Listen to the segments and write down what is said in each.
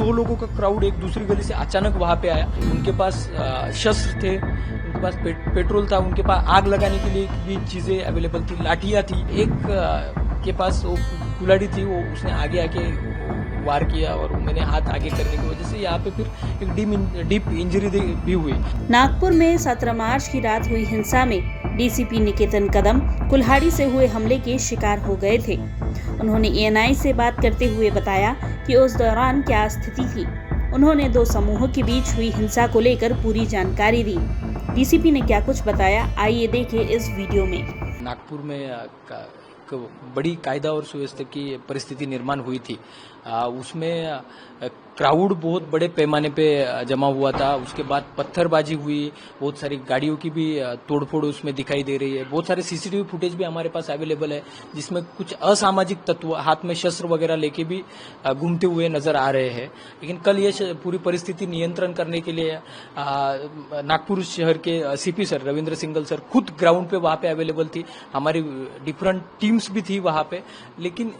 100 लोगों का क्राउड एक दूसरी गली से अचानक वहां पे आया। उनके पास शस्त्र थे, उनके पास पेट्रोल था, उनके पास आग लगाने के लिए भी चीजें अवेलेबल थी, लाठियां थी। एक के पास वो कुल्हाड़ी थी, वो उसने आगे आके वार किया और मैंने हाथ आगे करने की वजह से यहाँ पे फिर एक डीप इंजरी भी हुई। नागपुर में 17 मार्च की रात हुई हिंसा में डीसीपी निकेतन कदम कुल्हाड़ी से हुए हमले के शिकार हो गए थे। उन्होंने एएनआई से बात करते हुए बताया कि उस दौरान क्या स्थिति थी। उन्होंने दो समूहों के बीच हुई हिंसा को लेकर पूरी जानकारी दी। डीसीपी ने क्या कुछ बताया, आइए देखें इस वीडियो में। नागपुर में बड़ी कायदा और सुव्यवस्था की परिस्थिति निर्माण हुई थी। उसमें क्राउड बहुत बड़े पैमाने पे जमा हुआ था। उसके बाद पत्थरबाजी हुई, बहुत सारी गाड़ियों की भी तोड़फोड़ उसमें दिखाई दे रही है। बहुत सारे सीसीटीवी फुटेज भी हमारे पास अवेलेबल है, जिसमें कुछ असामाजिक तत्व हाथ में शस्त्र वगैरह लेके भी घूमते हुए नजर आ रहे हैं। लेकिन कल ये पूरी परिस्थिति नियंत्रण करने के लिए नागपुर शहर के CP sir Ravindra single sir खुद ग्राउंड पे वहां पे अवेलेबल थी। हमारी डिफरेंट टीम्स भी थी वहां पे। लेकिन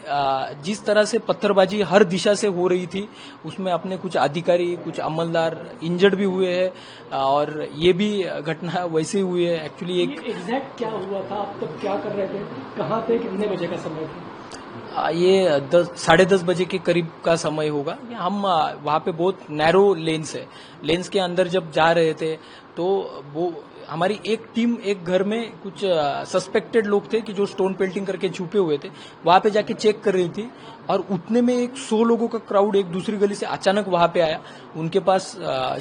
जिस तरह से पत्थरबाजी हर दिशा से हो रही थी, उसमें अपने कुछ अधिकारी, कुछ अमलदार इंजर्ड भी हुए हैं और ये भी घटना वैसे ही हुई है। एक्चुअली एक एग्जैक्ट क्या हुआ था, आप तब क्या कर रहे थे, कहाँ थे, कितने बजे का समय था? ये 10-10:30 बजे के करीब का समय होगा। हम वहाँ पे बहुत नैरो लेन्स है, लेन्स के अंदर जब जा रहे थे तो वो हमारी एक टीम एक घर में कुछ सस्पेक्टेड लोग थे कि जो स्टोन पेल्टिंग करके छुपे हुए थे, वहां पे जाके चेक कर रही थी और उतने में एक 100 लोगों का क्राउड एक दूसरी गली से अचानक वहां पे आया। उनके पास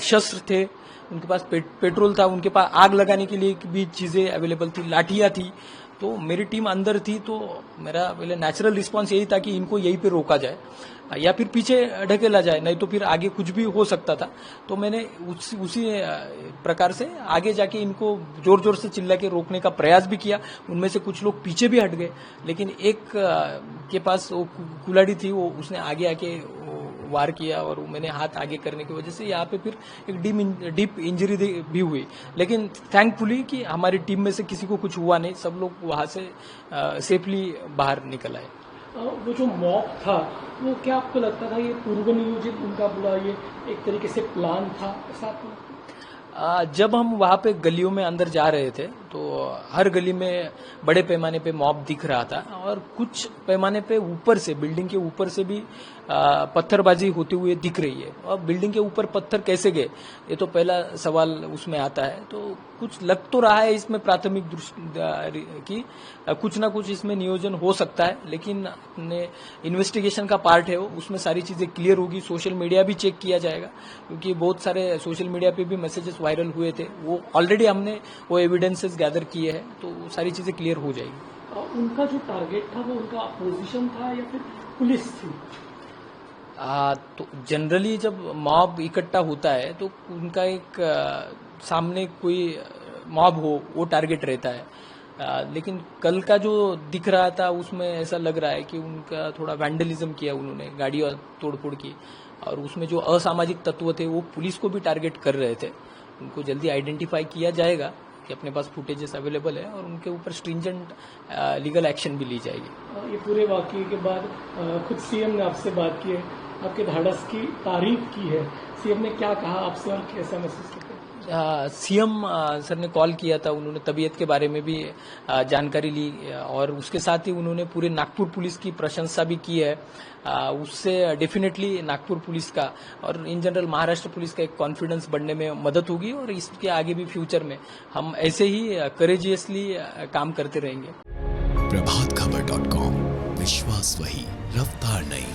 शस्त्र थे, उनके पास पेट्रोल था, उनके पास आग लगाने के लिए भी चीजें अवेलेबल थी, लाठियां थी। तो मेरी टीम अंदर थी, तो मेरा पहले नेचुरल रिस्पांस यही था कि इनको यहीं पे रोका जाए या फिर पीछे ढकेला जाए, नहीं तो फिर आगे कुछ भी हो सकता था। तो मैंने उसी प्रकार से आगे जाके इनको जोर जोर से चिल्ला के रोकने का प्रयास भी किया। उनमें से कुछ लोग पीछे भी हट गए, लेकिन एक के पास वो कुल्हाड़ी थी, वो उसने आगे आके वार किया और मैंने हाथ आगे करने की वजह से यहाँ पे फिर एक डीप इंजरी भी हुई। लेकिन थैंकफुली कि हमारी टीम में से किसी को कुछ हुआ नहीं, सब लोग वहां से सेफली बाहर निकल आए। वो जो मॉब था, वो क्या आपको लगता था ये पूर्व नियोजित उनका पूरा ये एक तरीके से प्लान था, ऐसा आपको लगता? जब हम वहां पे गलियों में अंदर जा रहे थे तो हर गली में बड़े पैमाने पे मॉब दिख रहा था और कुछ पैमाने पे ऊपर से, बिल्डिंग के ऊपर से भी पत्थरबाजी होती हुई दिख रही है। और बिल्डिंग के ऊपर पत्थर कैसे गए, ये तो पहला सवाल उसमें आता है। तो कुछ लग तो रहा है इसमें प्राथमिक दृष्टि की कुछ ना कुछ इसमें नियोजन हो सकता है, लेकिन अपने इन्वेस्टिगेशन का पार्ट है वो, उसमें सारी चीजें क्लियर होगी। सोशल मीडिया भी चेक किया जाएगा, क्योंकि बहुत सारे सोशल मीडिया पे भी मैसेजेस वायरल हुए थे, वो ऑलरेडी हमने वो एविडेंसेस गैदर किए हैं, तो सारी चीजें क्लियर हो जाएगी। उनका जो टारगेट था वो उनका अपोजिशन था या फिर पुलिस थी? तो जनरली जब मॉब इकट्ठा होता है तो उनका एक सामने कोई मॉब हो वो टारगेट रहता है। लेकिन कल का जो दिख रहा था उसमें ऐसा लग रहा है कि उनका थोड़ा वैंडलिज्म किया उन्होंने, गाड़ी और तोड़फोड़ की, और उसमें जो असामाजिक तत्व थे वो पुलिस को भी टारगेट कर रहे थे। उनको जल्दी आइडेंटिफाई किया जाएगा कि अपने पास फुटेजेस अवेलेबल है और उनके ऊपर स्ट्रिंजेंट लीगल एक्शन भी ली जाएगी। ये पूरे वाकये के बाद खुद सीएम ने आपसे बात की है, आपके धाड़स की तारीफ की है। सीएम ने क्या कहा आपसे और कैसा महसूस करते हैं? सीएम सर ने कॉल किया था, उन्होंने तबीयत के बारे में भी जानकारी ली और उसके साथ ही उन्होंने पूरे नागपुर पुलिस की प्रशंसा भी की है। उससे डेफिनेटली नागपुर पुलिस का और इन जनरल महाराष्ट्र पुलिस का एक कॉन्फिडेंस बढ़ने में मदद होगी और इसके आगे भी फ्यूचर में हम ऐसे ही करेजियसली काम करते रहेंगे। प्रभातखबर.com, विश्वास वही, रफ्तार नहीं।